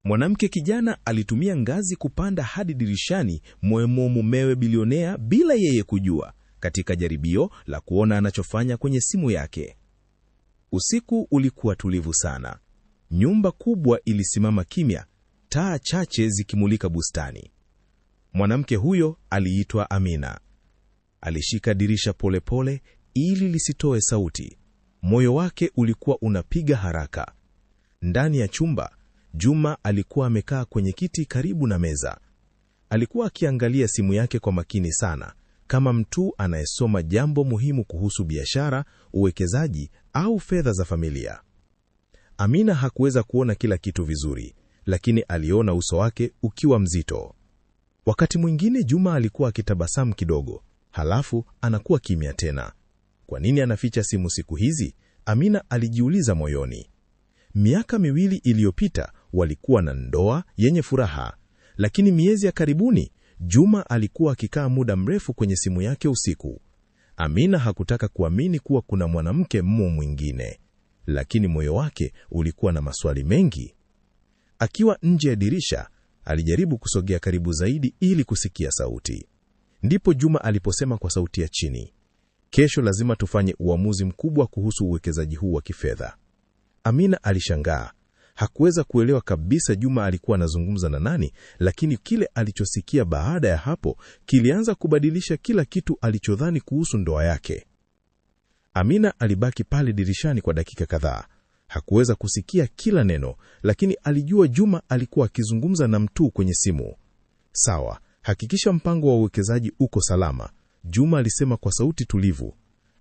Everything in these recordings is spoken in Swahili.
Mwanamke kijana alitumia ngazi kupanda hadi dirishani mwemo mumewe bilionea bila yeye kujua, katika jaribio la kuona anachofanya kwenye simu yake. Usiku ulikuwa tulivu sana. Nyumba kubwa ilisimama kimya, taa chache zikimulika bustani. Mwanamke huyo aliitwa Amina. Alishika dirisha polepole ili lisitoe sauti. Moyo wake ulikuwa unapiga haraka. Ndani ya chumba, Juma alikuwa amekaa kwenye kiti karibu na meza. Alikuwa akiangalia simu yake kwa makini sana, kama mtu anayesoma jambo muhimu kuhusu biashara, uwekezaji au fedha za familia. Amina hakuweza kuona kila kitu vizuri, lakini aliona uso wake ukiwa mzito. Wakati mwingine Juma alikuwa akitabasamu kidogo, halafu anakuwa kimya tena. Kwa nini anaficha simu siku hizi? Amina alijiuliza moyoni. Miaka 2 iliyopita walikuwa na ndoa yenye furaha, lakini miezi ya karibuni Juma alikuwa akikaa muda mrefu kwenye simu yake usiku. Amina hakutaka kuamini kuwa kuna mwanamke mwingine, lakini moyo wake ulikuwa na maswali mengi. Akiwa nje ya dirisha, alijaribu kusogea karibu zaidi ili kusikia sauti. Ndipo Juma aliposema kwa sauti ya chini, "Kesho lazima tufanye uamuzi mkubwa kuhusu uwekezaji huu wa kifedha." Amina alishangaa. Hakuweza kuelewa kabisa Juma alikuwa anazungumza na nani, lakini kile alichosikia baada ya hapo kilianza kubadilisha kila kitu alichodhani kuhusu ndoa yake. Amina alibaki pale dirishani kwa dakika kadhaa. Hakuweza kusikia kila neno, lakini alijua Juma alikuwa akizungumza na mtu kwenye simu. "Sawa, hakikisha mpango wa uwekezaji uko salama," Juma alisema kwa sauti tulivu.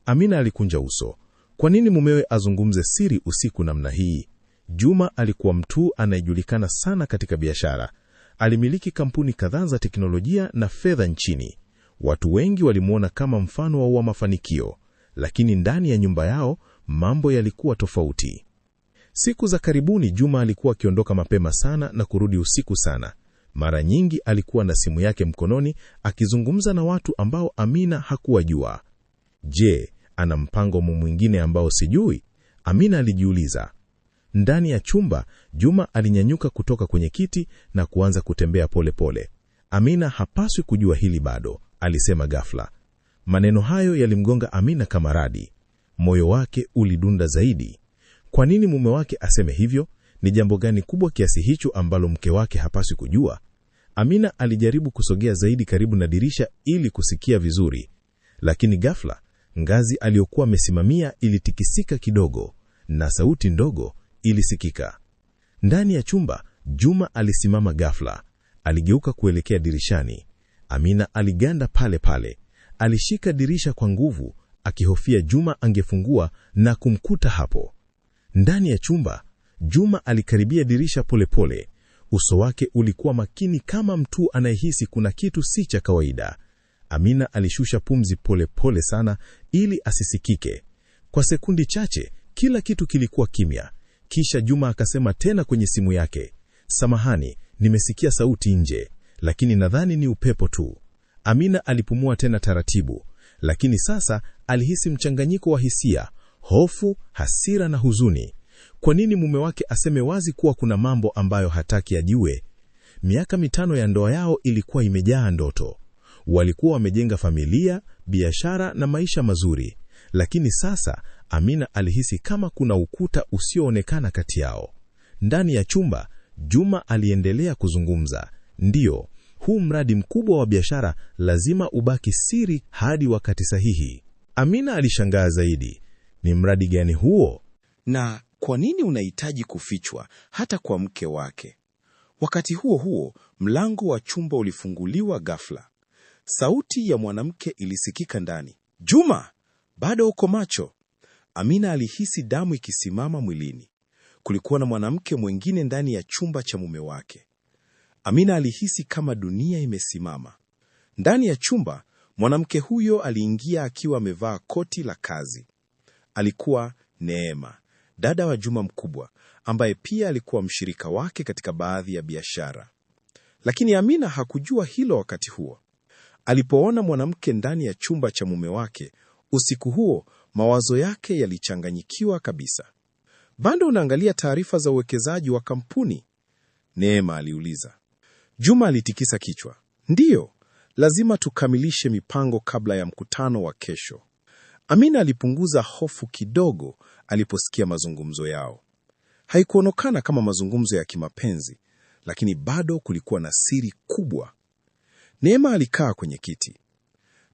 Amina alikunja uso. Kwa nini mumewe azungumze siri usiku namna hii? Juma alikuwa mtu anayejulikana sana katika biashara. Alimiliki kampuni kadhaa za teknolojia na fedha nchini. Watu wengi walimuona kama mfano wa mafanikio, lakini ndani ya nyumba yao mambo yalikuwa tofauti. Siku za karibuni Juma alikuwa akiondoka mapema sana na kurudi usiku sana. Mara nyingi alikuwa na simu yake mkononi akizungumza na watu ambao Amina hakuwajua. Je, ana mpango mwingine ambao sijui? Amina alijiuliza. Ndani ya chumba, Juma alinyanyuka kutoka kwenye kiti na kuanza kutembea polepole. "Amina hapaswi kujua hili bado," alisema ghafla. Maneno hayo yalimgonga Amina kama radi. Moyo wake ulidunda zaidi. Kwa nini mume wake aseme hivyo? Ni jambo gani kubwa kiasi hicho ambalo mke wake hapaswi kujua? Amina alijaribu kusogea zaidi karibu na dirisha ili kusikia vizuri, lakini ghafla ngazi aliyokuwa amesimamia ilitikisika kidogo na sauti ndogo ilisikika. Ndani ya chumba, Juma alisimama ghafla. Aligeuka kuelekea dirishani. Amina aliganda pale pale. Alishika dirisha kwa nguvu, akihofia Juma angefungua na kumkuta hapo. Ndani ya chumba, Juma alikaribia dirisha polepole. Uso wake ulikuwa makini kama mtu anayehisi kuna kitu si cha kawaida. Amina alishusha pumzi polepole sana ili asisikike. Kwa sekundi chache, kila kitu kilikuwa kimya. Kisha Juma akasema tena kwenye simu yake, "Samahani, nimesikia sauti nje, lakini nadhani ni upepo tu." Amina alipumua tena taratibu, lakini sasa alihisi mchanganyiko wa hisia, hofu, hasira na huzuni. Kwa nini mume wake aseme wazi kuwa kuna mambo ambayo hataki ajue? Miaka 5 ya ndoa yao ilikuwa imejaa ndoto. Walikuwa wamejenga familia, biashara na maisha mazuri, lakini sasa Amina alihisi kama kuna ukuta usioonekana kati yao. Ndani ya chumba, Juma aliendelea kuzungumza. "Ndiyo, huu mradi mkubwa wa biashara lazima ubaki siri hadi wakati sahihi." Amina alishangaa zaidi. "Ni mradi gani huo? Na kwa nini unahitaji kufichwa hata kwa mke wake?" Wakati huo huo, mlango wa chumba ulifunguliwa ghafla. Sauti ya mwanamke ilisikika ndani. "Juma, bado uko macho?" Amina alihisi damu ikisimama mwilini. Kulikuwa na mwanamke mwingine ndani ya chumba cha mume wake. Amina alihisi kama dunia imesimama. Ndani ya chumba, mwanamke huyo aliingia akiwa amevaa koti la kazi. Alikuwa Neema, dada wa Juma mkubwa, ambaye pia alikuwa mshirika wake katika baadhi ya biashara. Lakini Amina hakujua hilo wakati huo. Alipoona mwanamke ndani ya chumba cha mume wake, usiku huo mawazo yake yalichanganyikiwa kabisa. "Bado unaangalia taarifa za uwekezaji wa kampuni?" Neema aliuliza. Juma alitikisa kichwa. Ndiyo, lazima tukamilishe mipango kabla ya mkutano wa kesho. Amina alipunguza hofu kidogo aliposikia mazungumzo yao. Haikuonekana kama mazungumzo ya kimapenzi, lakini bado kulikuwa na siri kubwa. Neema alikaa kwenye kiti.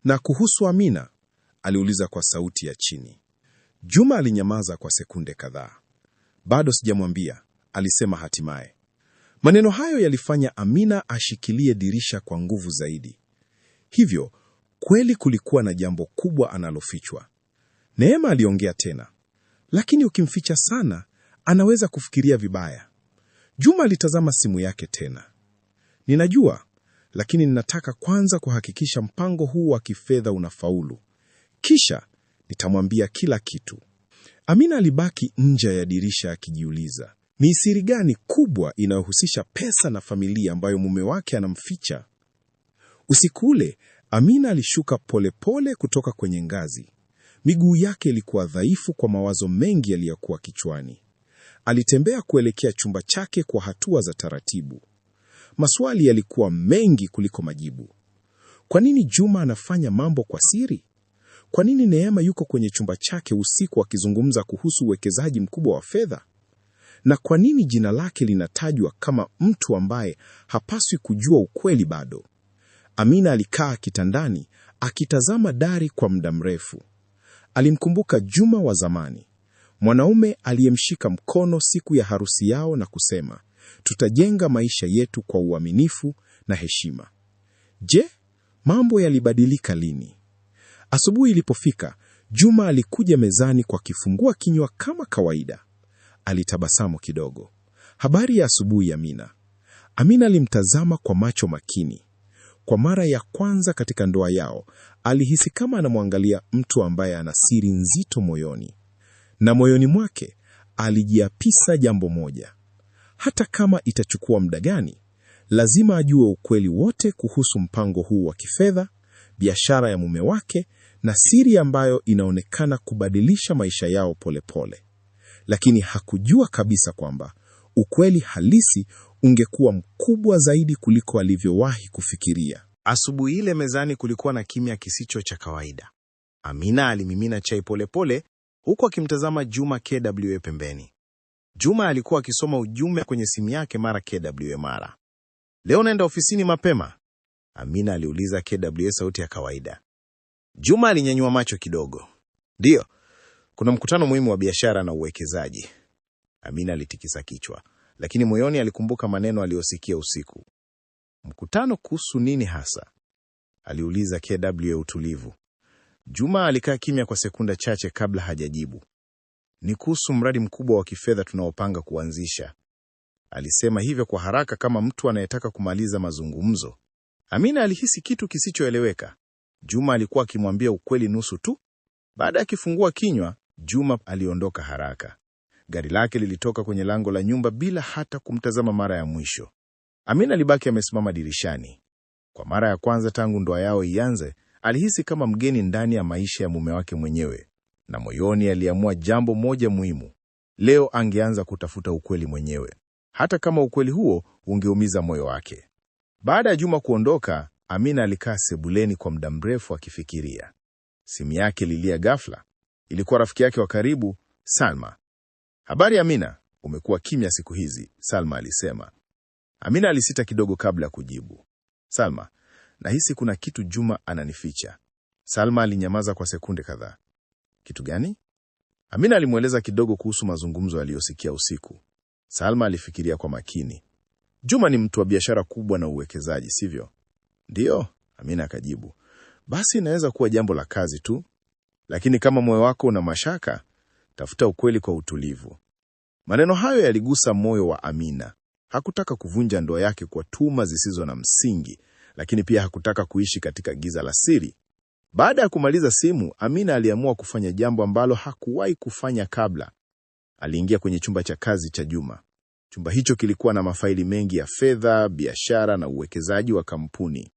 Na kuhusu Amina? Aliuliza kwa sauti ya chini. Juma alinyamaza kwa sekunde kadhaa. Bado sijamwambia, alisema hatimaye. Maneno hayo yalifanya Amina ashikilie dirisha kwa nguvu zaidi. Hivyo, kweli kulikuwa na jambo kubwa analofichwa. Neema aliongea tena. Lakini ukimficha sana, anaweza kufikiria vibaya. Juma alitazama simu yake tena. Ninajua, lakini ninataka kwanza kuhakikisha mpango huu wa kifedha unafaulu. Kisha, nitamwambia kila kitu. Amina alibaki nje ya dirisha akijiuliza, ni siri gani kubwa inayohusisha pesa na familia ambayo mume wake anamficha? Usiku ule, Amina alishuka polepole kutoka kwenye ngazi. Miguu yake ilikuwa dhaifu kwa mawazo mengi yaliyokuwa kichwani. Alitembea kuelekea chumba chake kwa hatua za taratibu. Maswali yalikuwa mengi kuliko majibu. Kwa nini Juma anafanya mambo kwa siri? Kwa nini Neema yuko kwenye chumba chake usiku akizungumza kuhusu uwekezaji mkubwa wa fedha? Na kwa nini jina lake linatajwa kama mtu ambaye hapaswi kujua ukweli bado? Amina alikaa kitandani akitazama dari kwa muda mrefu. Alimkumbuka Juma wa zamani, mwanaume aliyemshika mkono siku ya harusi yao na kusema, tutajenga maisha yetu kwa uaminifu na heshima. Je, mambo yalibadilika lini? Asubuhi ilipofika, Juma alikuja mezani kwa kifungua kinywa kama kawaida. Alitabasamu kidogo. Habari ya asubuhi, Amina. Amina alimtazama kwa macho makini. Kwa mara ya kwanza katika ndoa yao, alihisi kama anamwangalia mtu ambaye ana siri nzito moyoni. Na moyoni mwake, alijiapisa jambo moja. Hata kama itachukua muda gani, lazima ajue ukweli wote kuhusu mpango huu wa kifedha, biashara ya mume wake, na siri ambayo inaonekana kubadilisha maisha yao polepole. Lakini hakujua kabisa kwamba ukweli halisi ungekuwa mkubwa zaidi kuliko alivyowahi kufikiria. Asubuhi ile mezani kulikuwa na kimya kisicho cha kawaida. Amina alimimina chai polepole huku akimtazama Juma KWA pembeni. Juma alikuwa akisoma ujumbe kwenye simu yake mara KWA mara. Leo naenda ofisini mapema? Amina aliuliza KWA sauti ya kawaida. Juma alinyanyua macho kidogo. Ndio, kuna mkutano muhimu wa biashara na uwekezaji. Amina alitikisa kichwa, lakini moyoni alikumbuka maneno aliyosikia usiku. Mkutano kuhusu nini hasa? Aliuliza KWA utulivu. Juma alikaa kimya kwa sekunda chache kabla hajajibu. Ni kuhusu mradi mkubwa wa kifedha tunaopanga kuanzisha. Alisema hivyo kwa haraka kama mtu anayetaka kumaliza mazungumzo. Amina alihisi kitu kisichoeleweka. Juma alikuwa akimwambia ukweli nusu tu. Baada ya kifungua kinywa, Juma aliondoka haraka. Gari lake lilitoka kwenye lango la nyumba bila hata kumtazama mara ya mwisho. Amina alibaki amesimama dirishani. Kwa mara ya kwanza tangu ndoa yao ianze, alihisi kama mgeni ndani ya maisha ya mume wake mwenyewe. Na moyoni aliamua jambo moja muhimu. Leo angeanza kutafuta ukweli mwenyewe, hata kama ukweli huo ungeumiza moyo wake. Baada ya Juma kuondoka, Amina alikaa sebuleni kwa muda mrefu akifikiria. Simu yake ililia ghafla. Ilikuwa rafiki yake wa karibu, Salma. Habari Amina, umekuwa kimya siku hizi, Salma alisema. Amina alisita kidogo kabla ya kujibu. Salma, nahisi kuna kitu Juma ananificha. Salma alinyamaza kwa sekunde kadhaa. Kitu gani? Amina alimweleza kidogo kuhusu mazungumzo aliyosikia usiku. Salma alifikiria kwa makini. Juma ni mtu wa biashara kubwa na uwekezaji, sivyo? Ndiyo, Amina akajibu. Basi inaweza kuwa jambo la kazi tu. Lakini kama moyo wako una mashaka, tafuta ukweli kwa utulivu. Maneno hayo yaligusa moyo wa Amina. Hakutaka kuvunja ndoa yake kwa tuhuma zisizo na msingi, lakini pia hakutaka kuishi katika giza la siri. Baada ya kumaliza simu, Amina aliamua kufanya jambo ambalo hakuwahi kufanya kabla. Aliingia kwenye chumba cha kazi cha Juma. Chumba hicho kilikuwa na mafaili mengi ya fedha, biashara na uwekezaji wa kampuni.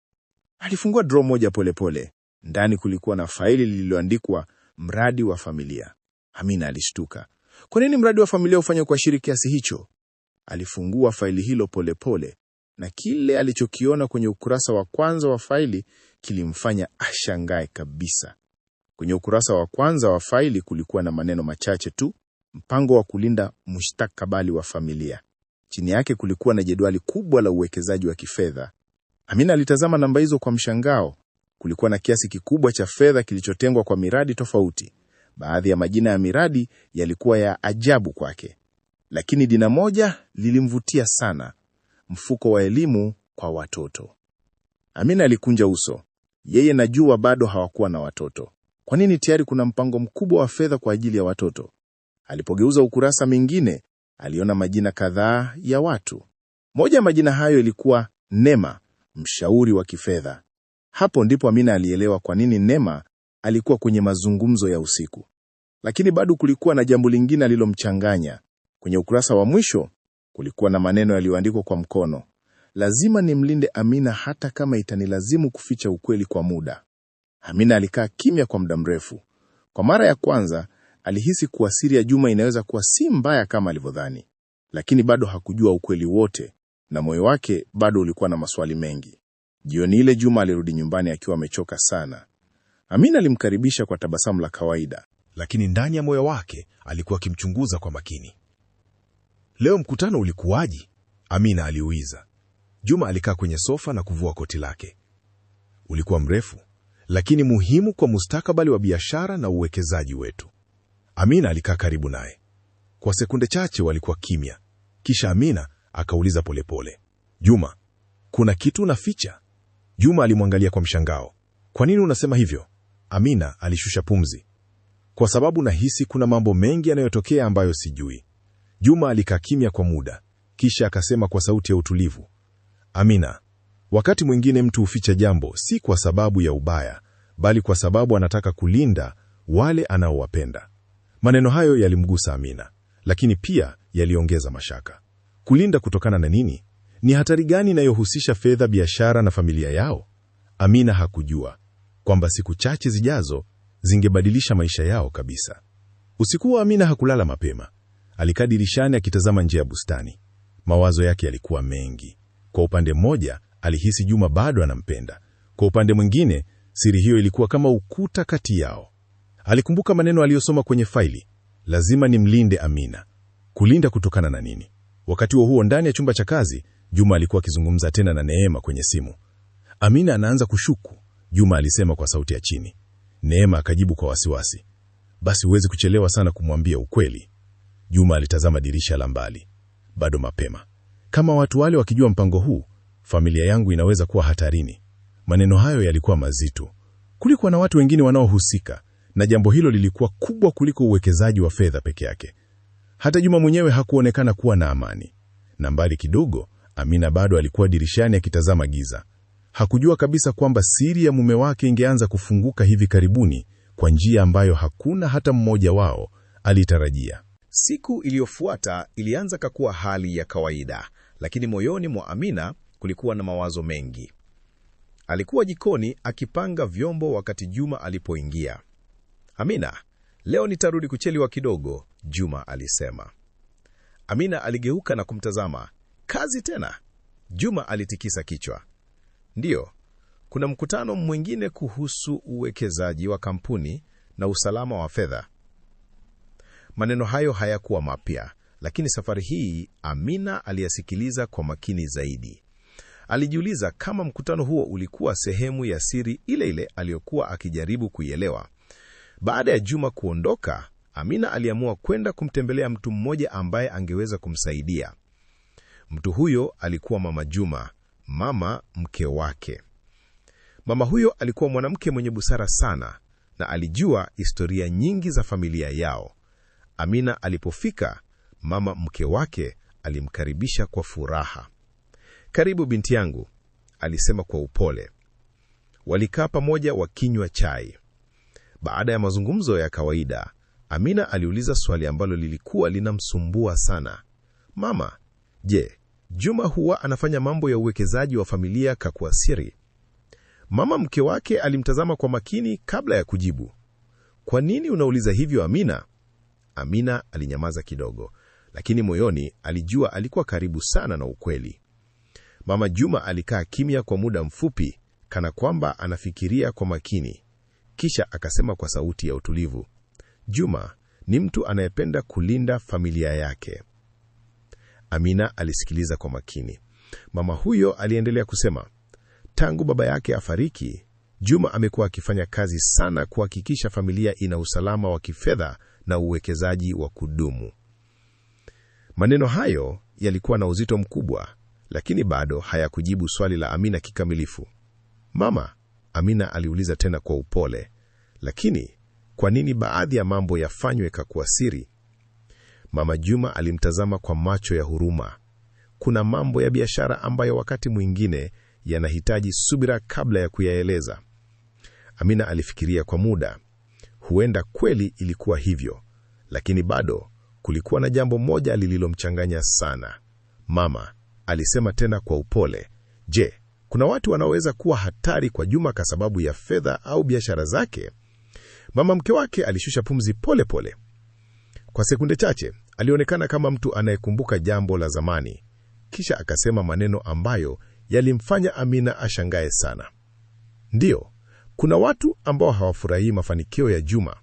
Alifungua draw moja polepole. Ndani kulikuwa na faili lililoandikwa mradi wa familia. Amina alishtuka. Kwa nini mradi wa familia ufanye kwa shiriki kiasi hicho? Alifungua faili hilo polepole, na kile alichokiona kwenye ukurasa wa kwanza wa faili kilimfanya ashangae kabisa. Kwenye ukurasa wa kwanza wa faili kulikuwa na maneno machache tu: mpango wa kulinda mustakabali wa familia. Chini yake kulikuwa na jedwali kubwa la uwekezaji wa kifedha. Amina alitazama namba hizo kwa mshangao. Kulikuwa na kiasi kikubwa cha fedha kilichotengwa kwa miradi tofauti. Baadhi ya majina ya miradi yalikuwa ya ajabu kwake, lakini jina moja lilimvutia sana: mfuko wa elimu kwa watoto. Amina alikunja uso. Yeye na Juma bado hawakuwa na watoto. Kwa nini tayari kuna mpango mkubwa wa fedha kwa ajili ya watoto? Alipogeuza ukurasa mwingine, aliona majina kadhaa ya watu. Moja ya majina hayo ilikuwa Neema, mshauri wa kifedha. Hapo ndipo Amina alielewa kwa nini Neema alikuwa kwenye mazungumzo ya usiku. Lakini bado kulikuwa na jambo lingine alilomchanganya. Kwenye ukurasa wa mwisho kulikuwa na maneno yaliyoandikwa kwa mkono: lazima nimlinde Amina hata kama itanilazimu kuficha ukweli kwa muda. Amina alikaa kimya kwa muda mrefu. Kwa mara ya kwanza alihisi kuwa siri ya Juma inaweza kuwa si mbaya kama alivyodhani, lakini bado hakujua ukweli wote, na moyo wake bado ulikuwa na maswali mengi. Jioni ile Juma alirudi nyumbani akiwa amechoka sana. Amina alimkaribisha kwa tabasamu la kawaida, lakini ndani ya moyo wake alikuwa akimchunguza kwa makini. Leo mkutano ulikuwaje? Amina aliuliza. Juma alikaa kwenye sofa na kuvua koti lake. Ulikuwa mrefu, lakini muhimu kwa mustakabali wa biashara na uwekezaji wetu. Amina alikaa karibu naye. Kwa sekunde chache walikuwa kimya. Kisha Amina akauliza polepole, Juma, kuna kitu unaficha? Juma alimwangalia kwa mshangao. Kwa nini unasema hivyo? Amina alishusha pumzi. Kwa sababu nahisi kuna mambo mengi yanayotokea ambayo sijui. Juma alikaa kimya kwa muda, kisha akasema kwa sauti ya utulivu, Amina, wakati mwingine mtu huficha jambo si kwa sababu ya ubaya, bali kwa sababu anataka kulinda wale anaowapenda. Maneno hayo yalimgusa Amina, lakini pia yaliongeza mashaka. Kulinda kutokana na nini? Ni hatari gani inayohusisha fedha, biashara na familia yao? Amina hakujua kwamba siku chache zijazo zingebadilisha maisha yao kabisa. Usiku wa Amina hakulala mapema. Alikaa dirishani akitazama nje ya bustani. Mawazo yake yalikuwa mengi. Kwa upande mmoja, alihisi Juma bado anampenda. Kwa upande mwingine, siri hiyo ilikuwa kama ukuta kati yao. Alikumbuka maneno aliyosoma kwenye faili: lazima nimlinde Amina. Kulinda kutokana na nini? Wakati huo ndani ya chumba cha kazi, Juma alikuwa akizungumza tena na Neema kwenye simu. Amina anaanza kushuku, Juma alisema kwa sauti ya chini. Neema akajibu kwa wasiwasi, basi huwezi kuchelewa sana kumwambia ukweli. Juma alitazama dirisha la mbali. Bado mapema. Kama watu wale wakijua mpango huu, familia yangu inaweza kuwa hatarini. Maneno hayo yalikuwa mazito. Kulikuwa na watu wengine wanaohusika, na jambo hilo lilikuwa kubwa kuliko uwekezaji wa fedha peke yake. Hata Juma mwenyewe hakuonekana kuwa na amani. Na mbali kidogo, Amina bado alikuwa dirishani akitazama giza. Hakujua kabisa kwamba siri ya mume wake ingeanza kufunguka hivi karibuni kwa njia ambayo hakuna hata mmoja wao alitarajia. Siku iliyofuata ilianza kuwa hali ya kawaida, lakini moyoni mwa Amina kulikuwa na mawazo mengi. Alikuwa jikoni akipanga vyombo wakati Juma alipoingia. Amina, leo nitarudi kuchelewa kidogo, Juma alisema. Amina aligeuka na kumtazama. Kazi tena? Juma alitikisa kichwa. Ndiyo, kuna mkutano mwingine kuhusu uwekezaji wa kampuni na usalama wa fedha. Maneno hayo hayakuwa mapya, lakini safari hii Amina aliyasikiliza kwa makini zaidi. Alijiuliza kama mkutano huo ulikuwa sehemu ya siri ile ile aliyokuwa akijaribu kuielewa. Baada ya Juma kuondoka, Amina aliamua kwenda kumtembelea mtu mmoja ambaye angeweza kumsaidia. Mtu huyo alikuwa Mama Juma, mama mke wake. Mama huyo alikuwa mwanamke mwenye busara sana na alijua historia nyingi za familia yao. Amina alipofika, mama mke wake alimkaribisha kwa furaha. Karibu binti yangu, alisema kwa upole. Walikaa pamoja wakinywa chai. Baada ya mazungumzo ya kawaida, Amina aliuliza swali ambalo lilikuwa linamsumbua sana. Mama, je, Juma huwa anafanya mambo ya uwekezaji wa familia kwa siri? Mama mke wake alimtazama kwa makini kabla ya kujibu. Kwa nini unauliza hivyo Amina? Amina alinyamaza kidogo, lakini moyoni alijua alikuwa karibu sana na ukweli. Mama Juma alikaa kimya kwa muda mfupi, kana kwamba anafikiria kwa makini. Kisha akasema kwa sauti ya utulivu, Juma ni mtu anayependa kulinda familia yake. Amina alisikiliza kwa makini. Mama huyo aliendelea kusema, tangu baba yake afariki, Juma amekuwa akifanya kazi sana kuhakikisha familia ina usalama wa kifedha na uwekezaji wa kudumu. Maneno hayo yalikuwa na uzito mkubwa, lakini bado hayakujibu swali la Amina kikamilifu. Mama, Amina aliuliza tena kwa upole, lakini kwa nini baadhi ya mambo yafanywe kwa siri? Mama Juma alimtazama kwa macho ya huruma. Kuna mambo ya biashara ambayo wakati mwingine yanahitaji subira kabla ya kuyaeleza. Amina alifikiria kwa muda. Huenda kweli ilikuwa hivyo, lakini bado kulikuwa na jambo moja lililomchanganya sana. Mama alisema tena kwa upole, je, kuna watu wanaoweza kuwa hatari kwa Juma kwa sababu ya fedha au biashara zake? Mama mke wake alishusha pumzi pole pole. Kwa sekunde chache alionekana kama mtu anayekumbuka jambo la zamani. Kisha akasema maneno ambayo yalimfanya Amina ashangae sana. Ndiyo, kuna watu ambao hawafurahii mafanikio ya Juma.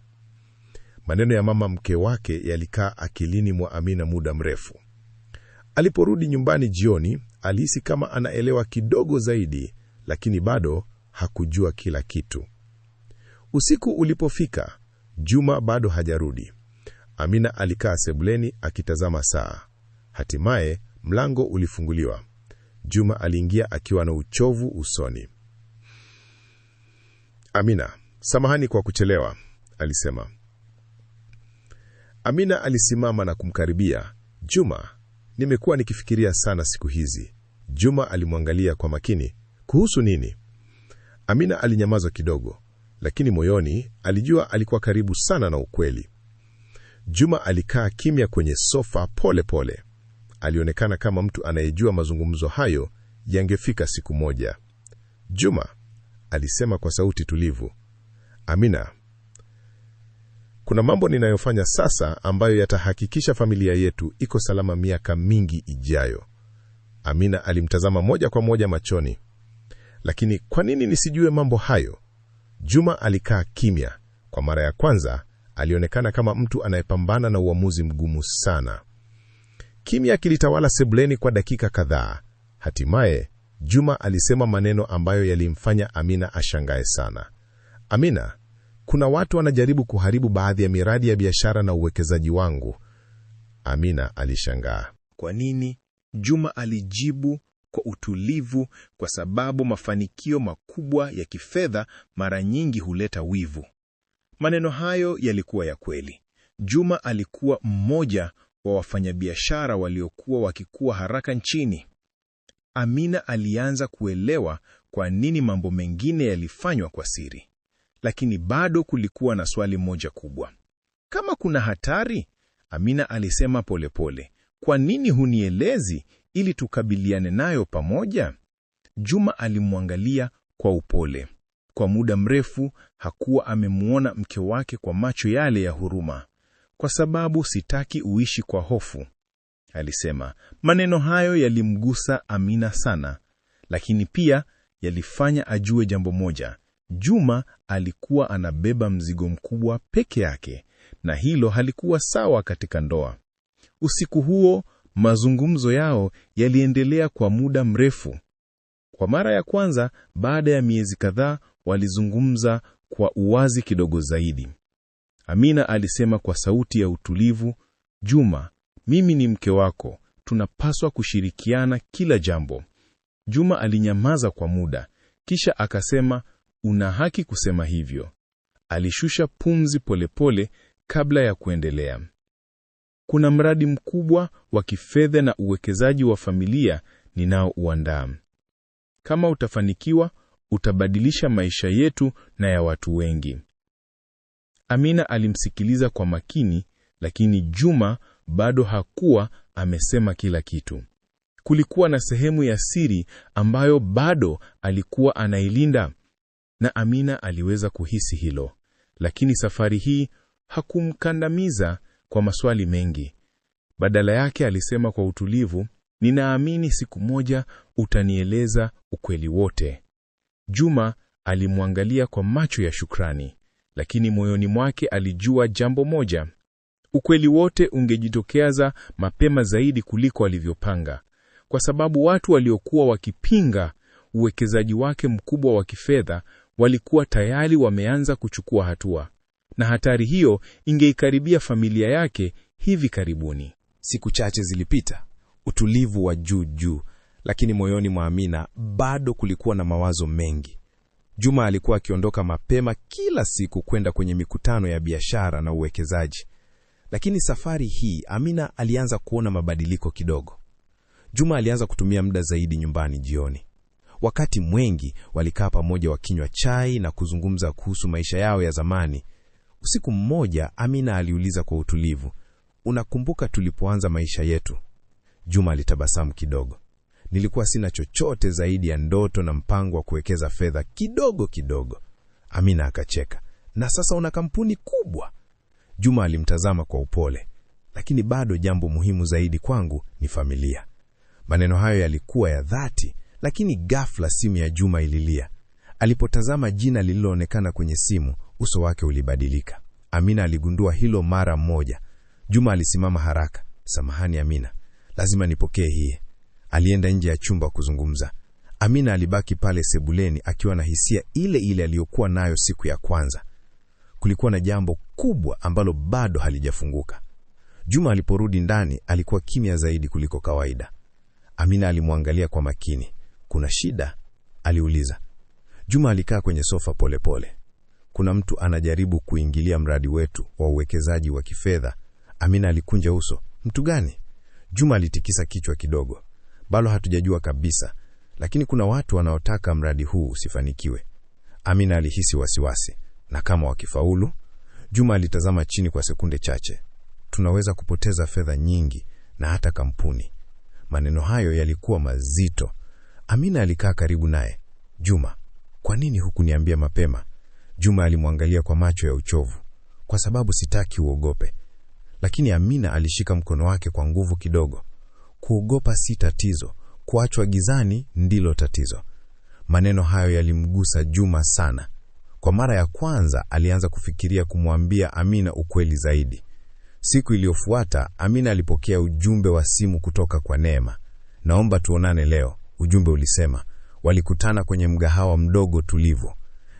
Maneno ya mama mke wake yalikaa akilini mwa Amina muda mrefu. Aliporudi nyumbani jioni, alihisi kama anaelewa kidogo zaidi, lakini bado hakujua kila kitu. Usiku ulipofika, Juma bado hajarudi. Amina alikaa sebuleni akitazama saa. Hatimaye mlango ulifunguliwa. Juma aliingia akiwa na uchovu usoni. Amina, samahani kwa kuchelewa, alisema. Amina alisimama na kumkaribia. Juma, nimekuwa nikifikiria sana siku hizi. Juma alimwangalia kwa makini. Kuhusu nini? Amina alinyamaza kidogo, lakini moyoni alijua alikuwa karibu sana na ukweli. Juma alikaa kimya kwenye sofa pole pole. Alionekana kama mtu anayejua mazungumzo hayo yangefika siku moja. Juma alisema kwa sauti tulivu, Amina, kuna mambo ninayofanya sasa ambayo yatahakikisha familia yetu iko salama miaka mingi ijayo. Amina alimtazama moja kwa moja machoni. Lakini kwa nini nisijue mambo hayo? Juma alikaa kimya. Kwa mara ya kwanza alionekana kama mtu anayepambana na uamuzi mgumu sana. Kimya kilitawala sebuleni kwa dakika kadhaa. Hatimaye Juma alisema maneno ambayo yalimfanya Amina ashangae sana. Amina, kuna watu wanajaribu kuharibu baadhi ya miradi ya biashara na uwekezaji wangu. Amina alishangaa. Kwa nini? Juma alijibu kwa utulivu, kwa sababu mafanikio makubwa ya kifedha mara nyingi huleta wivu. Maneno hayo yalikuwa ya kweli. Juma alikuwa mmoja wa wafanyabiashara waliokuwa wakikua haraka nchini. Amina alianza kuelewa kwa nini mambo mengine yalifanywa kwa siri. Lakini bado kulikuwa na swali moja kubwa. Kama kuna hatari, Amina alisema polepole, kwa nini hunielezi ili tukabiliane nayo pamoja? Juma alimwangalia kwa upole. Kwa muda mrefu hakuwa amemuona mke wake kwa macho yale ya huruma. Kwa sababu sitaki uishi kwa hofu, alisema. Maneno hayo yalimgusa Amina sana, lakini pia yalifanya ajue jambo moja. Juma alikuwa anabeba mzigo mkubwa peke yake, na hilo halikuwa sawa katika ndoa. Usiku huo mazungumzo yao yaliendelea kwa muda mrefu. Kwa mara ya kwanza baada ya miezi kadhaa walizungumza kwa uwazi kidogo zaidi. Amina alisema kwa sauti ya utulivu, Juma, mimi ni mke wako, tunapaswa kushirikiana kila jambo. Juma alinyamaza kwa muda, kisha akasema, una haki kusema hivyo. Alishusha pumzi polepole kabla ya kuendelea. Kuna mradi mkubwa wa kifedha na uwekezaji wa familia ninaouandaa. Kama utafanikiwa, utabadilisha maisha yetu na ya watu wengi. Amina alimsikiliza kwa makini, lakini Juma bado hakuwa amesema kila kitu. Kulikuwa na sehemu ya siri ambayo bado alikuwa anailinda, na Amina aliweza kuhisi hilo. Lakini safari hii hakumkandamiza kwa maswali mengi. Badala yake alisema kwa utulivu, "Ninaamini siku moja utanieleza ukweli wote." Juma alimwangalia kwa macho ya shukrani, lakini moyoni mwake alijua jambo moja: ukweli wote ungejitokeza mapema zaidi kuliko alivyopanga, kwa sababu watu waliokuwa wakipinga uwekezaji wake mkubwa wa kifedha walikuwa tayari wameanza kuchukua hatua, na hatari hiyo ingeikaribia familia yake hivi karibuni. Siku chache zilipita, utulivu wa juu, lakini moyoni mwa Amina bado kulikuwa na mawazo mengi. Juma alikuwa akiondoka mapema kila siku kwenda kwenye mikutano ya biashara na uwekezaji. Lakini safari hii Amina alianza kuona mabadiliko kidogo. Juma alianza kutumia muda zaidi nyumbani jioni. Wakati mwingi walikaa pamoja wakinywa chai na kuzungumza kuhusu maisha yao ya zamani. Usiku mmoja Amina aliuliza kwa utulivu, "Unakumbuka tulipoanza maisha yetu?" Juma alitabasamu kidogo. "Nilikuwa sina chochote zaidi ya ndoto na mpango wa kuwekeza fedha kidogo kidogo." Amina akacheka. "Na sasa una kampuni kubwa." Juma alimtazama kwa upole. "Lakini bado jambo muhimu zaidi kwangu ni familia." Maneno hayo yalikuwa ya dhati, lakini ghafla simu ya Juma ililia. Alipotazama jina lililoonekana kwenye simu, uso wake ulibadilika. Amina aligundua hilo mara moja. Juma alisimama haraka. "Samahani Amina, lazima nipokee hii." Alienda nje ya chumba kuzungumza. Amina alibaki pale sebuleni akiwa na hisia ile ile aliyokuwa nayo siku ya kwanza. Kulikuwa na jambo kubwa ambalo bado halijafunguka. Juma aliporudi ndani alikuwa kimya zaidi kuliko kawaida. Amina alimwangalia kwa makini. "Kuna shida?" aliuliza. Juma alikaa kwenye sofa polepole. "Kuna mtu anajaribu kuingilia mradi wetu wa uwekezaji wa kifedha." Amina alikunja uso. "Mtu gani?" Juma alitikisa kichwa kidogo. "Bado hatujajua kabisa, lakini kuna watu wanaotaka mradi huu usifanikiwe." Amina alihisi wasiwasi. "Na kama wakifaulu?" Juma alitazama chini kwa sekunde chache. "Tunaweza kupoteza fedha nyingi na hata kampuni." Maneno hayo yalikuwa mazito. Amina alikaa karibu naye. "Juma, kwa nini hukuniambia mapema?" Juma alimwangalia kwa macho ya uchovu. "Kwa sababu sitaki uogope." Lakini Amina alishika mkono wake kwa nguvu kidogo. "Kuogopa si tatizo, kuachwa gizani ndilo tatizo." Maneno hayo yalimgusa Juma sana. Kwa mara ya kwanza alianza kufikiria kumwambia Amina ukweli zaidi. Siku iliyofuata Amina alipokea ujumbe wa simu kutoka kwa Neema. "Naomba tuonane leo." Ujumbe ulisema. Walikutana kwenye mgahawa mdogo tulivu.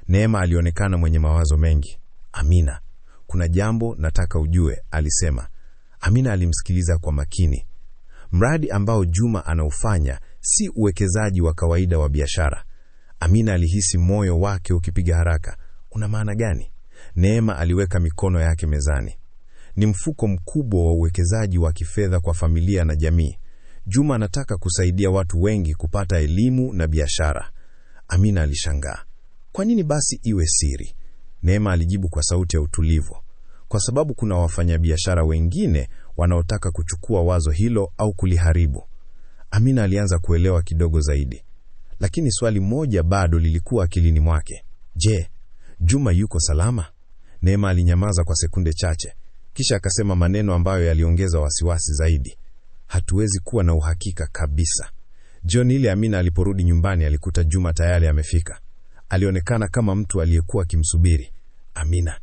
Neema alionekana mwenye mawazo mengi. "Amina, kuna jambo nataka ujue," alisema. Amina alimsikiliza kwa makini. Mradi ambao Juma anaufanya si uwekezaji wa kawaida wa biashara. Amina alihisi moyo wake ukipiga haraka. "Una maana gani?" Neema aliweka mikono yake mezani. "Ni mfuko mkubwa wa uwekezaji wa kifedha kwa familia na jamii. Juma anataka kusaidia watu wengi kupata elimu na biashara." Amina alishangaa. "Kwa nini basi iwe siri?" Neema alijibu kwa sauti ya utulivu. "Kwa sababu kuna wafanyabiashara wengine wanaotaka kuchukua wazo hilo au kuliharibu." Amina alianza kuelewa kidogo zaidi. Lakini swali moja bado lilikuwa akilini mwake. "Je, Juma yuko salama?" Neema alinyamaza kwa sekunde chache. Kisha akasema maneno ambayo yaliongeza wasiwasi zaidi. "Hatuwezi kuwa na uhakika kabisa." Jioni ile Amina aliporudi nyumbani alikuta Juma tayari amefika. Alionekana kama mtu aliyekuwa akimsubiri. "Amina,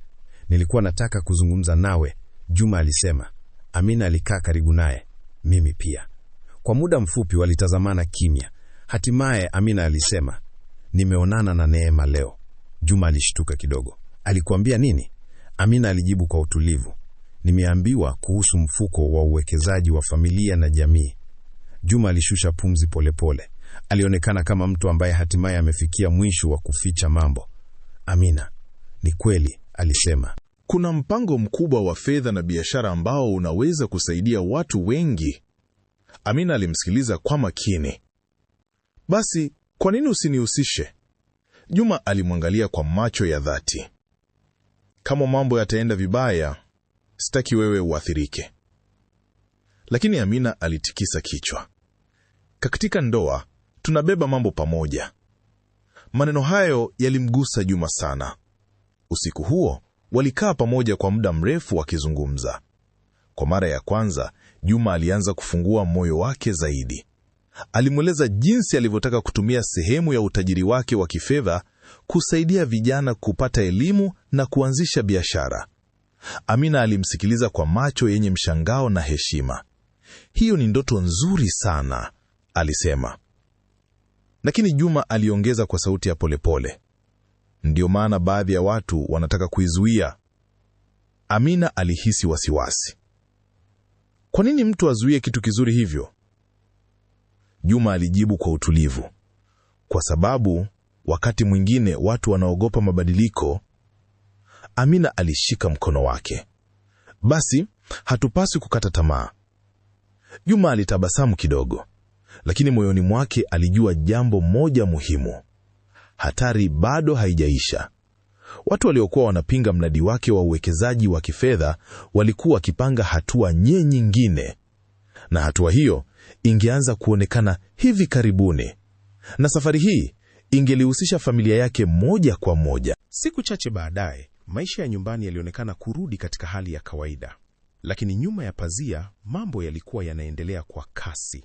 nilikuwa nataka kuzungumza nawe," Juma alisema. Amina alikaa karibu naye. "Mimi pia." Kwa muda mfupi walitazamana kimya. Hatimaye Amina alisema, "Nimeonana na Neema leo." Juma alishtuka kidogo. "Alikuambia nini?" Amina alijibu kwa utulivu, "Nimeambiwa kuhusu mfuko wa uwekezaji wa familia na jamii." Juma alishusha pumzi polepole. Alionekana kama mtu ambaye hatimaye amefikia mwisho wa kuficha mambo. "Amina, ni kweli," alisema. "Kuna mpango mkubwa wa fedha na biashara ambao unaweza kusaidia watu wengi." Amina alimsikiliza kwa makini. "Basi, kwa nini usinihusishe?" Juma alimwangalia kwa macho ya dhati. "Kama mambo yataenda vibaya, sitaki wewe uathirike." Lakini Amina alitikisa kichwa. "Katika ndoa, tunabeba mambo pamoja." Maneno hayo yalimgusa Juma sana. Usiku huo, walikaa pamoja kwa muda mrefu wakizungumza. Kwa mara ya kwanza, Juma alianza kufungua moyo wake zaidi. Alimweleza jinsi alivyotaka kutumia sehemu ya utajiri wake wa kifedha kusaidia vijana kupata elimu na kuanzisha biashara. Amina alimsikiliza kwa macho yenye mshangao na heshima. Hiyo ni ndoto nzuri sana, alisema. Lakini Juma aliongeza kwa sauti ya polepole, ndio maana baadhi ya watu wanataka kuizuia. Amina alihisi wasiwasi. Kwa nini mtu azuie kitu kizuri hivyo? Juma alijibu kwa utulivu, kwa sababu wakati mwingine watu wanaogopa mabadiliko. Amina alishika mkono wake. Basi, hatupaswi kukata tamaa. Juma alitabasamu kidogo, lakini moyoni mwake alijua jambo moja muhimu. Hatari bado haijaisha. Watu waliokuwa wanapinga mradi wake wa uwekezaji wa kifedha walikuwa wakipanga hatua nyingine. Na hatua hiyo ingeanza kuonekana hivi karibuni. Na safari hii ingelihusisha familia yake moja kwa moja. Siku chache baadaye, maisha ya nyumbani yalionekana kurudi katika hali ya kawaida. Lakini nyuma ya pazia, mambo yalikuwa yanaendelea kwa kasi.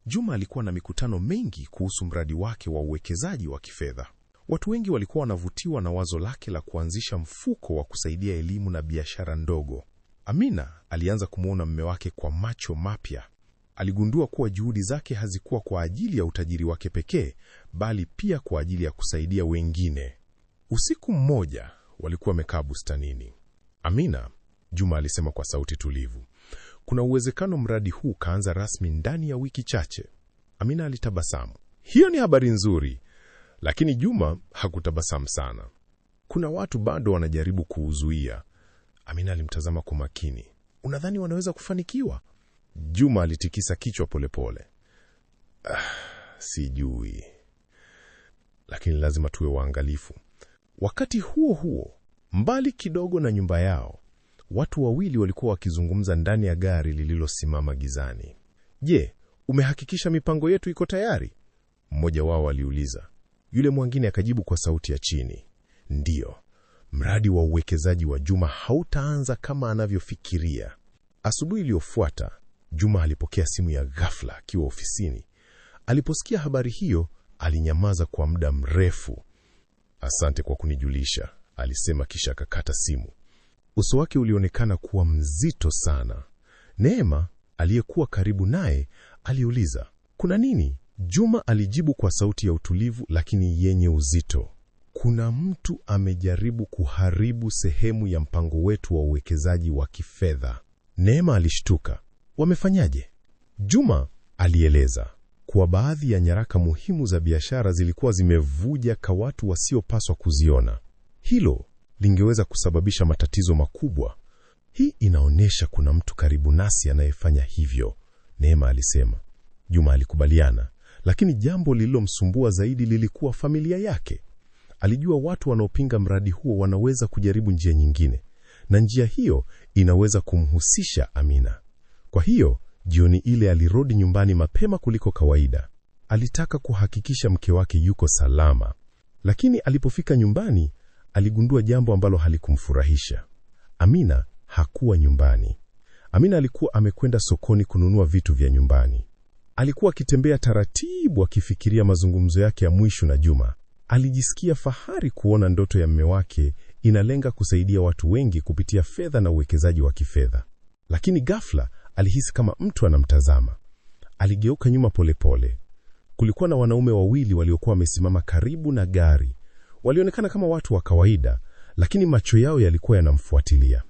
Juma alikuwa na mikutano mengi kuhusu mradi wake wa uwekezaji wa kifedha. Watu wengi walikuwa wanavutiwa na wazo lake la kuanzisha mfuko wa kusaidia elimu na biashara ndogo. Amina alianza kumwona mume wake kwa macho mapya. Aligundua kuwa juhudi zake hazikuwa kwa ajili ya utajiri wake pekee, bali pia kwa ajili ya kusaidia wengine. Usiku mmoja, walikuwa wamekaa bustanini. Amina, Juma alisema kwa sauti tulivu, kuna uwezekano mradi huu kaanza rasmi ndani ya wiki chache. Amina alitabasamu. Hiyo ni habari nzuri. Lakini Juma hakutabasamu sana. Kuna watu bado wanajaribu kuuzuia. Amina alimtazama kwa makini. Unadhani wanaweza kufanikiwa? Juma alitikisa kichwa polepole. Sijui. Lakini lazima tuwe waangalifu. Wakati huo huo, mbali kidogo na nyumba yao, watu wawili walikuwa wakizungumza ndani ya gari lililosimama gizani. Je, umehakikisha mipango yetu iko tayari? Mmoja wao aliuliza. Yule mwingine akajibu kwa sauti ya chini. Ndiyo, mradi wa uwekezaji wa Juma hautaanza kama anavyofikiria. Asubuhi iliyofuata, Juma alipokea simu ya ghafla akiwa ofisini. Aliposikia habari hiyo, alinyamaza kwa muda mrefu. Asante kwa kunijulisha, alisema kisha akakata simu. Uso wake ulionekana kuwa mzito sana. Neema, aliyekuwa karibu naye, aliuliza, kuna nini? Juma alijibu kwa sauti ya utulivu lakini yenye uzito. Kuna mtu amejaribu kuharibu sehemu ya mpango wetu wa uwekezaji wa kifedha. Neema alishtuka. Wamefanyaje? Juma alieleza kuwa baadhi ya nyaraka muhimu za biashara zilikuwa zimevuja kwa watu wasiopaswa kuziona. Hilo lingeweza kusababisha matatizo makubwa. Hii inaonyesha kuna mtu karibu nasi anayefanya hivyo, Neema alisema. Juma alikubaliana, lakini jambo lililomsumbua zaidi lilikuwa familia yake. Alijua watu wanaopinga mradi huo wanaweza kujaribu njia nyingine, na njia hiyo inaweza kumhusisha Amina. Kwa hiyo, jioni ile alirudi nyumbani mapema kuliko kawaida. Alitaka kuhakikisha mke wake yuko salama. Lakini alipofika nyumbani, aligundua jambo ambalo halikumfurahisha. Amina hakuwa nyumbani. Amina alikuwa amekwenda sokoni kununua vitu vya nyumbani. Alikuwa akitembea taratibu akifikiria mazungumzo yake ya mwisho na Juma. Alijisikia fahari kuona ndoto ya mume wake inalenga kusaidia watu wengi kupitia fedha na uwekezaji wa kifedha. Lakini ghafla alihisi kama mtu anamtazama. Aligeuka nyuma polepole. Kulikuwa na wanaume wawili waliokuwa wamesimama karibu na gari. Walionekana kama watu wa kawaida, lakini macho yao yalikuwa yanamfuatilia.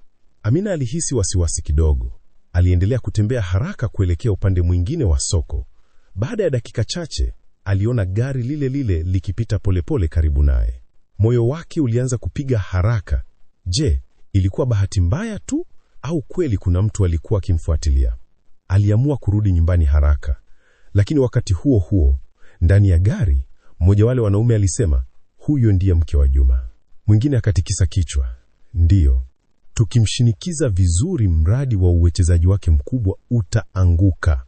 Amina alihisi wasiwasi kidogo. Aliendelea kutembea haraka kuelekea upande mwingine wa soko. Baada ya dakika chache, aliona gari lile lile likipita polepole karibu naye. Moyo wake ulianza kupiga haraka. Je, ilikuwa bahati mbaya tu au kweli kuna mtu alikuwa akimfuatilia? Aliamua kurudi nyumbani haraka. Lakini wakati huo huo, ndani ya gari, mmoja wale wanaume alisema, huyo ndiye mke wa Juma. Mwingine akatikisa kichwa. Ndiyo. Tukimshinikiza vizuri, mradi wa uwekezaji wake mkubwa utaanguka.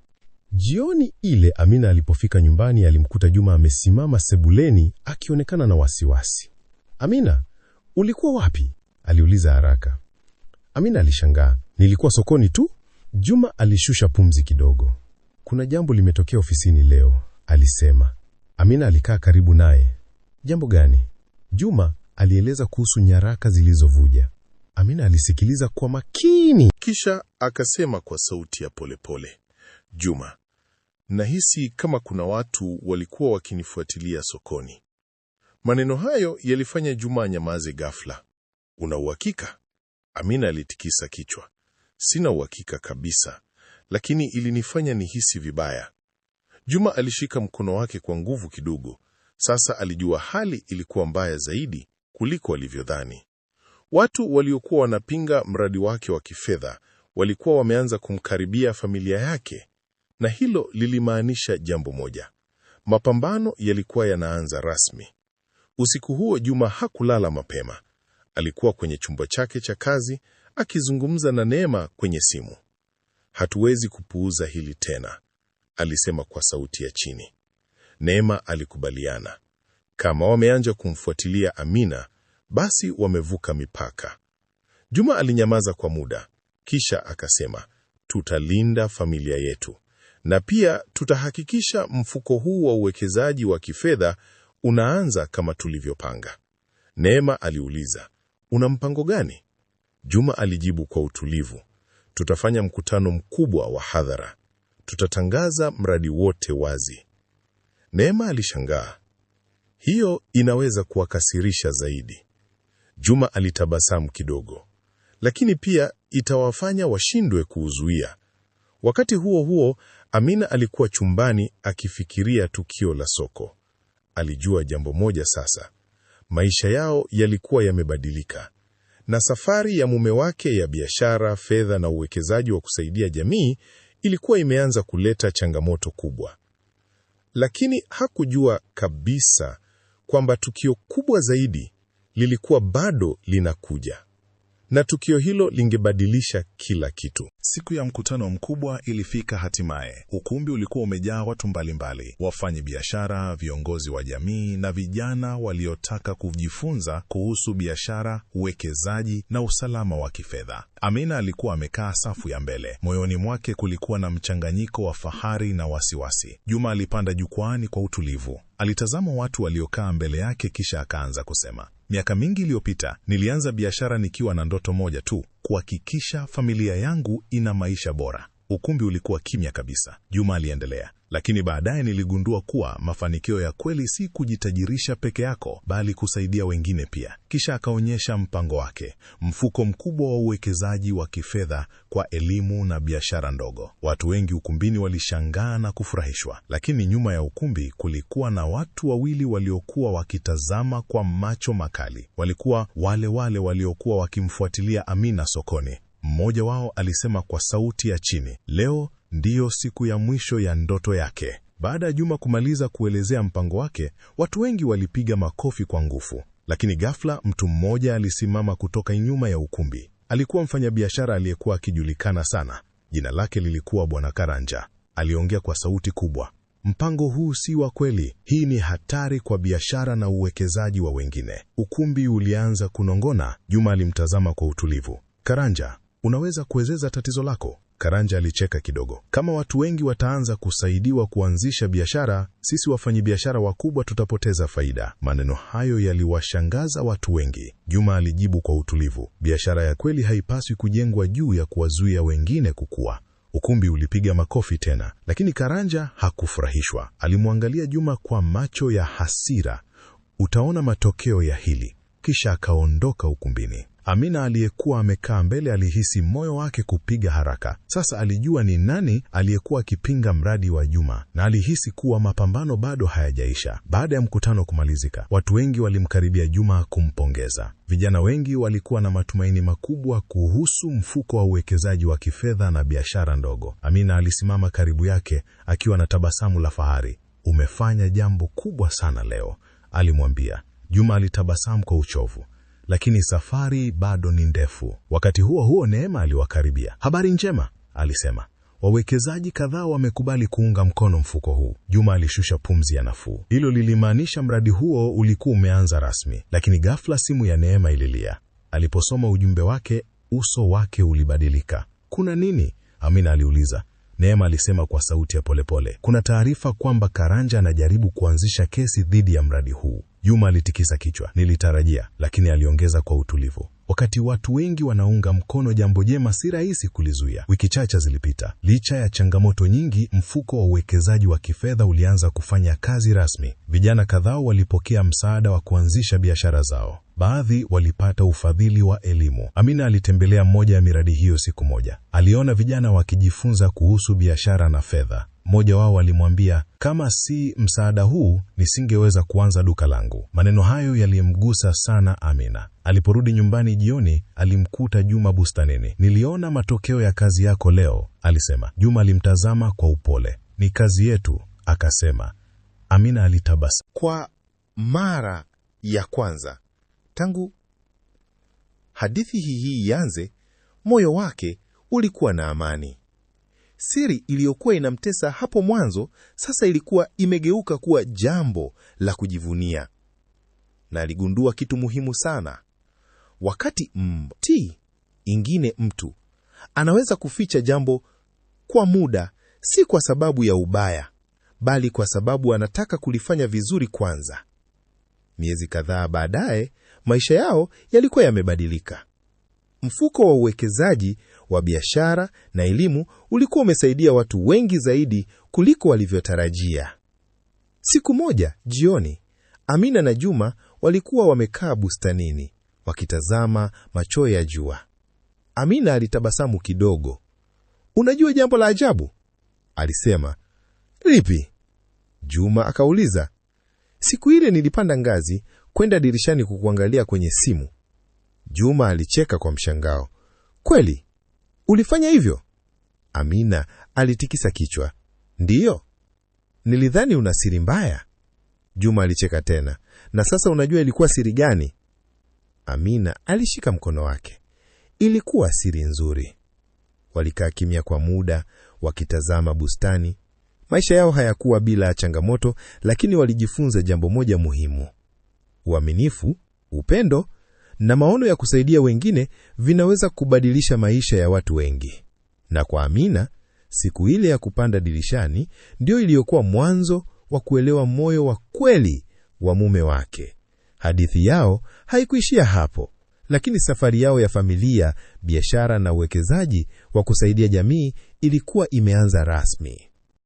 Jioni ile Amina alipofika nyumbani, alimkuta Juma amesimama sebuleni akionekana na wasiwasi. Amina, ulikuwa wapi? Aliuliza haraka. Amina alishangaa. Nilikuwa sokoni tu, Juma alishusha pumzi kidogo. Kuna jambo limetokea ofisini leo, alisema. Amina alikaa karibu naye. Jambo gani? Juma alieleza kuhusu nyaraka zilizovuja. Amina alisikiliza kwa makini. Kisha akasema kwa sauti ya polepole, Juma, nahisi kama kuna watu walikuwa wakinifuatilia sokoni. Maneno hayo yalifanya Juma anyamaze ghafla. Una uhakika? Amina alitikisa kichwa. Sina uhakika kabisa, lakini ilinifanya nihisi vibaya. Juma alishika mkono wake kwa nguvu kidogo. Sasa alijua hali ilikuwa mbaya zaidi kuliko alivyodhani. Watu waliokuwa wanapinga mradi wake wa kifedha walikuwa wameanza kumkaribia familia yake, na hilo lilimaanisha jambo moja. Mapambano yalikuwa yanaanza rasmi. Usiku huo Juma hakulala mapema. Alikuwa kwenye chumba chake cha kazi akizungumza na Neema kwenye simu. Hatuwezi kupuuza hili tena, alisema kwa sauti ya chini. Neema alikubaliana. Kama wameanza kumfuatilia Amina, basi wamevuka mipaka. Juma alinyamaza kwa muda, kisha akasema, tutalinda familia yetu, na pia tutahakikisha mfuko huu wa uwekezaji wa kifedha unaanza kama tulivyopanga. Neema aliuliza, una mpango gani? Juma alijibu kwa utulivu, tutafanya mkutano mkubwa wa hadhara. Tutatangaza mradi wote wazi. Neema alishangaa. Hiyo inaweza kuwakasirisha zaidi. Juma alitabasamu kidogo, lakini pia itawafanya washindwe kuuzuia. Wakati huo huo, Amina alikuwa chumbani akifikiria tukio la soko. Alijua jambo moja sasa. Maisha yao yalikuwa yamebadilika. Na safari ya mume wake ya biashara, fedha na uwekezaji wa kusaidia jamii ilikuwa imeanza kuleta changamoto kubwa. Lakini hakujua kabisa kwamba tukio kubwa zaidi lilikuwa bado linakuja. Na tukio hilo lingebadilisha kila kitu. Siku ya mkutano mkubwa ilifika hatimaye. Ukumbi ulikuwa umejaa watu mbalimbali, wafanyi biashara, viongozi wa jamii na vijana waliotaka kujifunza kuhusu biashara, uwekezaji na usalama wa kifedha. Amina alikuwa amekaa safu ya mbele. Moyoni mwake kulikuwa na mchanganyiko wa fahari na wasiwasi. Juma alipanda jukwaani kwa utulivu. Alitazama watu waliokaa mbele yake kisha akaanza kusema, miaka mingi iliyopita nilianza biashara nikiwa na ndoto moja tu, kuhakikisha familia yangu ina maisha bora. Ukumbi ulikuwa kimya kabisa. Juma aliendelea, lakini baadaye niligundua kuwa mafanikio ya kweli si kujitajirisha peke yako, bali kusaidia wengine pia. Kisha akaonyesha mpango wake, mfuko mkubwa wa uwekezaji wa kifedha kwa elimu na biashara ndogo. Watu wengi ukumbini walishangaa na kufurahishwa, lakini nyuma ya ukumbi kulikuwa na watu wawili waliokuwa wakitazama kwa macho makali. Walikuwa wale waliokuwa wakimfuatilia Amina sokoni. Mmoja wao alisema kwa sauti ya chini, leo ndiyo siku ya mwisho ya ndoto yake. Baada ya Juma kumaliza kuelezea mpango wake, watu wengi walipiga makofi kwa nguvu. Lakini ghafla mtu mmoja alisimama kutoka nyuma ya ukumbi. Alikuwa mfanyabiashara aliyekuwa akijulikana sana. Jina lake lilikuwa Bwana Karanja. Aliongea kwa sauti kubwa, mpango huu si wa kweli. Hii ni hatari kwa biashara na uwekezaji wa wengine. Ukumbi ulianza kunongona. Juma alimtazama kwa utulivu. Karanja, unaweza kueleza tatizo lako? Karanja alicheka kidogo. Kama watu wengi wataanza kusaidiwa kuanzisha biashara, sisi wafanyabiashara wakubwa tutapoteza faida. Maneno hayo yaliwashangaza watu wengi. Juma alijibu kwa utulivu, biashara ya kweli haipaswi kujengwa juu ya kuwazuia wengine kukua. Ukumbi ulipiga makofi tena, lakini Karanja hakufurahishwa. Alimwangalia Juma kwa macho ya hasira. Utaona matokeo ya hili. Kisha akaondoka ukumbini. Amina aliyekuwa amekaa mbele alihisi moyo wake kupiga haraka. Sasa alijua ni nani aliyekuwa akipinga mradi wa Juma, na alihisi kuwa mapambano bado hayajaisha. Baada ya mkutano kumalizika, watu wengi walimkaribia Juma kumpongeza. Vijana wengi walikuwa na matumaini makubwa kuhusu mfuko wa uwekezaji wa kifedha na biashara ndogo. Amina alisimama karibu yake akiwa na tabasamu la fahari. Umefanya jambo kubwa sana leo, alimwambia. Juma alitabasamu kwa uchovu. Lakini safari bado ni ndefu. Wakati huo huo Neema aliwakaribia. Habari njema, alisema. Wawekezaji kadhaa wamekubali kuunga mkono mfuko huu. Juma alishusha pumzi ya nafuu. Hilo lilimaanisha mradi huo ulikuwa umeanza rasmi. Lakini ghafla simu ya Neema ililia. Aliposoma ujumbe wake, uso wake ulibadilika. Kuna nini? Amina aliuliza. Neema alisema kwa sauti ya polepole, kuna taarifa kwamba Karanja anajaribu kuanzisha kesi dhidi ya mradi huu. Juma alitikisa kichwa. Nilitarajia, lakini aliongeza kwa utulivu. Wakati watu wengi wanaunga mkono jambo jema, si rahisi kulizuia. Wiki chache zilipita. Licha ya changamoto nyingi, mfuko wa uwekezaji wa kifedha ulianza kufanya kazi rasmi. Vijana kadhaa walipokea msaada wa kuanzisha biashara zao. Baadhi walipata ufadhili wa elimu. Amina alitembelea moja ya miradi hiyo siku moja. Aliona vijana wakijifunza kuhusu biashara na fedha. Mmoja wao alimwambia, kama si msaada huu nisingeweza kuanza duka langu. Maneno hayo yalimgusa sana Amina. Aliporudi nyumbani jioni, alimkuta Juma bustanini. Niliona matokeo ya kazi yako leo, alisema. Juma alimtazama kwa upole. Ni kazi yetu, akasema. Amina alitabasamu. Kwa mara ya kwanza tangu hadithi hii ianze, moyo wake ulikuwa na amani. Siri iliyokuwa inamtesa hapo mwanzo sasa ilikuwa imegeuka kuwa jambo la kujivunia. Na aligundua kitu muhimu sana. Wakati mtu anaweza kuficha jambo kwa muda, si kwa sababu ya ubaya, bali kwa sababu anataka kulifanya vizuri kwanza. Miezi kadhaa baadaye, maisha yao yalikuwa yamebadilika. Mfuko wa uwekezaji wa biashara na elimu ulikuwa umesaidia watu wengi zaidi kuliko walivyotarajia. Siku moja jioni, Amina na Juma walikuwa wamekaa bustanini wakitazama machweo ya jua. Amina alitabasamu kidogo. Unajua jambo la ajabu? Alisema. Lipi? Juma akauliza. Siku ile nilipanda ngazi kwenda dirishani kukuangalia kwenye simu. Juma alicheka kwa mshangao. Kweli? Ulifanya hivyo? Amina alitikisa kichwa. Ndiyo. Nilidhani una siri mbaya. Juma alicheka tena. Na sasa unajua ilikuwa siri gani? Amina alishika mkono wake. Ilikuwa siri nzuri. Walikaa kimya kwa muda, wakitazama bustani. Maisha yao hayakuwa bila changamoto, lakini walijifunza jambo moja muhimu. Uaminifu, upendo na maono ya kusaidia wengine vinaweza kubadilisha maisha ya watu wengi. Na kwa Amina, siku ile ya kupanda dirishani ndio iliyokuwa mwanzo wa kuelewa moyo wa kweli wa mume wake. Hadithi yao haikuishia hapo, lakini safari yao ya familia, biashara na uwekezaji wa kusaidia jamii ilikuwa imeanza rasmi.